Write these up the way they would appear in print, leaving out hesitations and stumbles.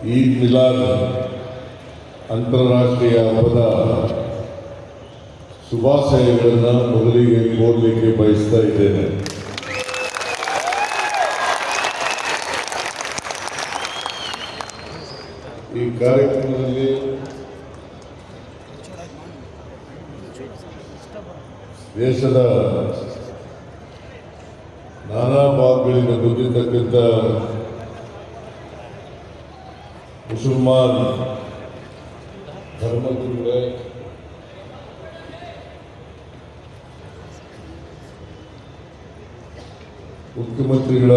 ಈದ್ ಮಿಲಾದ್ ಅಂತಾರಾಷ್ಟ್ರೀಯ ಹಬ್ಬದ ಶುಭಾಶಯಗಳನ್ನು ಮೊದಲಿಗೆ ಕೋರಲಿಕ್ಕೆ ಬಯಸ್ತಾ ಇದ್ದೇನೆ. ಈ ಕಾರ್ಯಕ್ರಮದಲ್ಲಿ ದೇಶದ ನಾನಾ ಭಾಗಗಳಿಂದ ಬಂದಿರತಕ್ಕಂಥ ಮುಸಲ್ಮಾನ್ ಧರ್ಮಗುರುಗಳೇ, ಮುಖ್ಯಮಂತ್ರಿಗಳ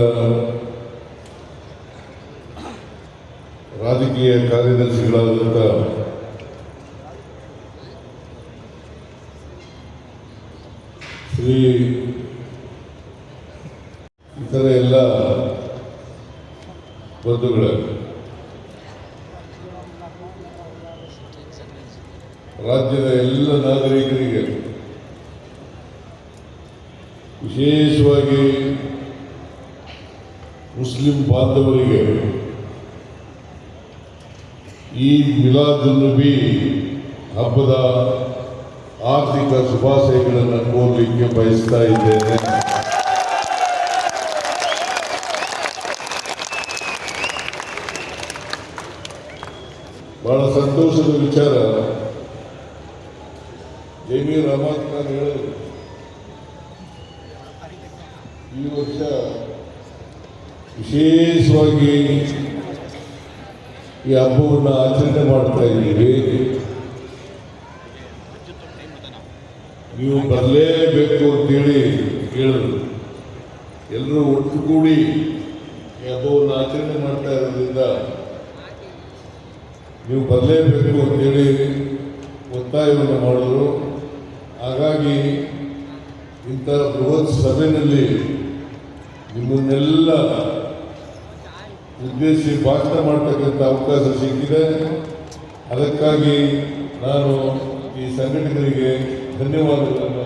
ರಾಜಕೀಯ ಕಾರ್ಯದರ್ಶಿಗಳಾದಂಥ ಶ್ರೀ ಇತರ ಎಲ್ಲ ಬಂಧುಗಳೇ, ರಾಜ್ಯದ ಎಲ್ಲ ನಾಗರಿಕರಿಗೆ, ವಿಶೇಷವಾಗಿ ಮುಸ್ಲಿಂ ಬಾಂಧವರಿಗೆ ಈದ್ ಮಿಲಾದುನ್ ನಬಿ ಹಬ್ಬದ ಆರ್ಥಿಕ ಶುಭಾಶಯಗಳನ್ನು ಕೋರಲಿಕ್ಕೆ ಬಯಸ್ತಾ ಇದ್ದೇನೆ. ಬಹಳ ಸಂತೋಷದ ವಿಚಾರ, ಜಮೀರ್ ಅಹಮದ್ ಖಾನ್ ಹೇಳಿದರು, ಈ ವರ್ಷ ವಿಶೇಷವಾಗಿ ಈ ಹಬ್ಬವನ್ನು ಆಚರಣೆ ಮಾಡ್ತಾ ಇದ್ದೀವಿ, ನೀವು ಬರಲೇಬೇಕು ಅಂತೇಳಿ ಹೇಳಿದ್ರು. ಎಲ್ಲರೂ ಒಟ್ಟುಗೂಡಿ ಈ ಹಬ್ಬವನ್ನು ಆಚರಣೆ ಮಾಡ್ತಾ ಇರೋದ್ರಿಂದ ನೀವು ಬರಲೇಬೇಕು ಅಂತೇಳಿ ಒತ್ತಾಯವನ್ನು ಮಾಡಿದ್ರು. ಹಾಗಾಗಿ ಇಂಥ ಬೃಹತ್ ಸಭೆಯಲ್ಲಿ ನಿಮ್ಮನ್ನೆಲ್ಲ ಉದ್ದೇಶಿಸಿ ಭಾಷಣ ಮಾಡ್ತಕ್ಕಂಥ ಅವಕಾಶ ಸಿಕ್ಕಿದೆ. ಅದಕ್ಕಾಗಿ ನಾನು ಈ ಸಂಘಟನೆಗೆ ಧನ್ಯವಾದಗಳನ್ನು